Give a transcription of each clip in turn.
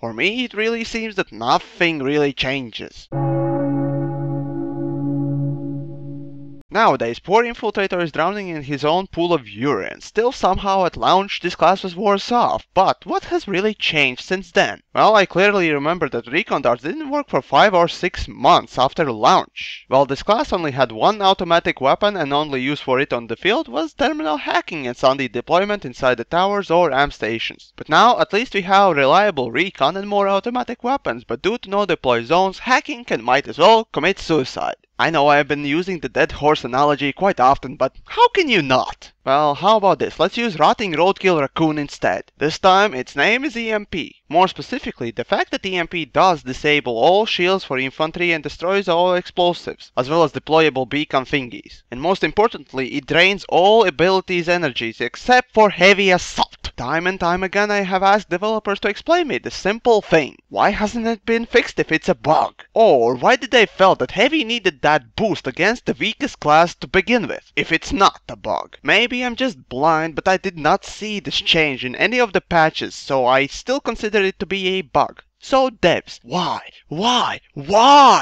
For me, it really seems that nothing really changes. Nowadays, poor Infiltrator is drowning in his own pool of urine. Still, somehow at launch this class was worse off. But what has really changed since then? Well, I clearly remember that recon darts didn't work for 5 or 6 months after launch. Well, this class only had one automatic weapon and only use for it on the field was terminal hacking and Sunday deployment inside the towers or AM stations. But now, at least we have reliable recon and more automatic weapons, but due to no deploy zones, hacking can might as well commit suicide. I know I've been using the dead horse analogy quite often, but how can you not? Well, how about this? Let's use rotting roadkill raccoon instead. This time, its name is EMP. More specifically, the fact that EMP does disable all shields for infantry and destroys all explosives, as well as deployable beacon thingies. And most importantly, it drains all abilities' energies except for heavy assault. Time and time again I have asked developers to explain me the simple thing. Why hasn't it been fixed if it's a bug? Or why did they felt that heavy needed that boost against the weakest class to begin with, if it's not a bug? Maybe I'm just blind, but I did not see this change in any of the patches, so I still consider it to be a bug. So devs, why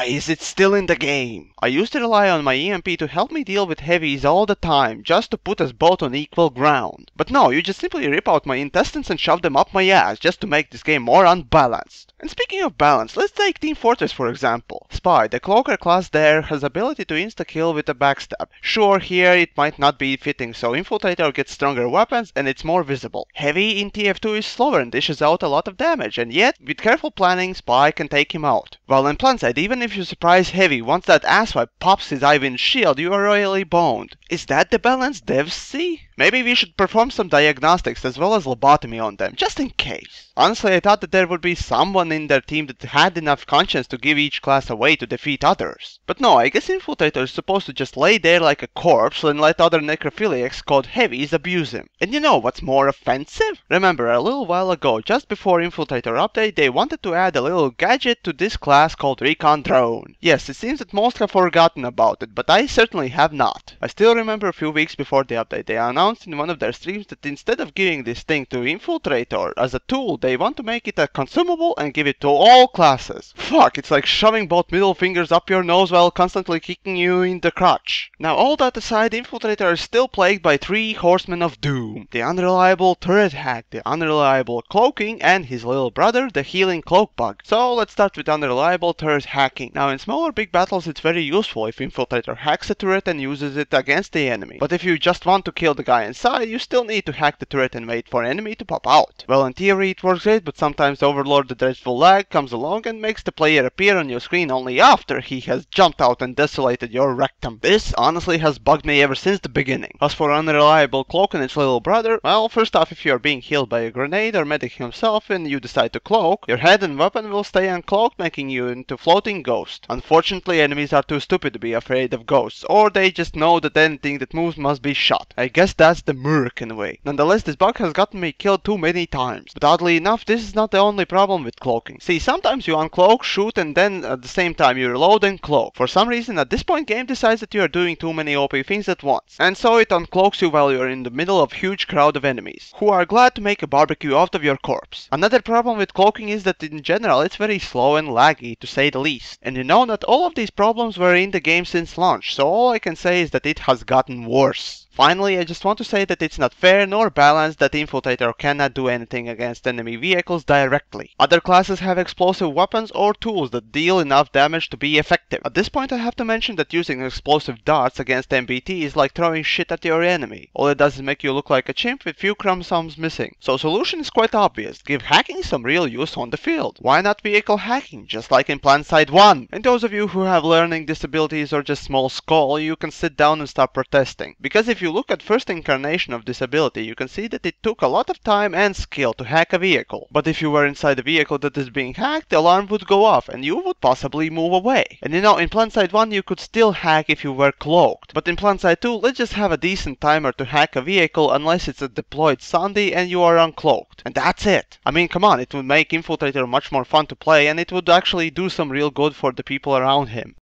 is it still in the game? I used to rely on my EMP to help me deal with heavies all the time, just to put us both on equal ground. But no, you just simply rip out my intestines and shove them up my ass, just to make this game more unbalanced. And speaking of balance, let's take Team Fortress for example. Spy, the cloaker class there, has ability to insta-kill with a backstab. Sure, here it might not be fitting, so Infiltrator gets stronger weapons and it's more visible. Heavy in TF2 is slower and dishes out a lot of damage, and yet, with careful planning, Spy can take him out. While in Planetside, even if you surprise Heavy, once that asswipe pops his Ivan shield, you are royally boned. Is that the balance devs see? Maybe we should perform some diagnostics as well as lobotomy on them, just in case. Honestly, I thought that there would be someone in their team that had enough conscience to give each class a way to defeat others. But no, I guess Infiltrator is supposed to just lay there like a corpse and let other necrophiliacs called Heavies abuse him. And you know what's more offensive? Remember, a little while ago, just before Infiltrator update, they wanted to add a little gadget to this class called Recon Drone. Yes, it seems that most have forgotten about it, but I certainly have not. I still remember a few weeks before the update, they announced in one of their streams that instead of giving this thing to Infiltrator as a tool, they want to make it a consumable and give it to all classes. Fuck, it's like shoving both middle fingers up your nose while constantly kicking you in the crotch. Now all that aside, Infiltrator is still plagued by 3 horsemen of doom. The unreliable turret hack, the unreliable cloaking, and his little brother, the healing cloak bug. So let's start with unreliable turret hacking. Now in small or big battles it's very useful if Infiltrator hacks a turret and uses it against the enemy. But if you just want to kill the guy inside, you still need to hack the turret and wait for an enemy to pop out. Well, in theory it works great, but sometimes Overlord the Dreadful Lag comes along and makes the player appear on your screen only after he has jumped out and desolated your rectum. This honestly has bugged me ever since the beginning. As for unreliable cloak and its little brother, well, first off, if you are being healed by a grenade or medic himself and you decide to cloak, your head and weapon will stay uncloaked, making you into floating ghost. Unfortunately, enemies are too stupid to be afraid of ghosts, or they just know that anything that moves must be shot. I guess that's the American way. Nonetheless, this bug has gotten me killed too many times. But oddly enough, this is not the only problem with cloaking. See, sometimes you uncloak, shoot, and then at the same time you reload and cloak. For some reason, at this point, game decides that you are doing too many OP things at once. And so it uncloaks you while you're in the middle of a huge crowd of enemies, who are glad to make a barbecue out of your corpse. Another problem with cloaking is that in general, it's very slow and laggy, to say the least. And you know that all of these problems were in the game since launch, so all I can say is that it has gotten worse. Finally, I just want to say that it's not fair nor balanced that Infiltrator cannot do anything against enemy vehicles directly. Other classes have explosive weapons or tools that deal enough damage to be effective. At this point I have to mention that using explosive darts against MBT is like throwing shit at your enemy. All it does is make you look like a chimp with few chromosomes missing. So solution is quite obvious. Give hacking some real use on the field. Why not vehicle hacking, just like in Planetside 1? And those of you who have learning disabilities or just small skull, you can sit down and stop protesting. Because if you look at first incarnation of this ability, you can see that it took a lot of time and skill to hack a vehicle. But if you were inside a vehicle that is being hacked, the alarm would go off and you would possibly move away. And you know, in Planetside 1 you could still hack if you were cloaked. But in Planetside 2, let's just have a decent timer to hack a vehicle unless it's a deployed Sunday and you are uncloaked. And that's it. I mean, come on, it would make Infiltrator much more fun to play and it would actually do some real good for the people around him.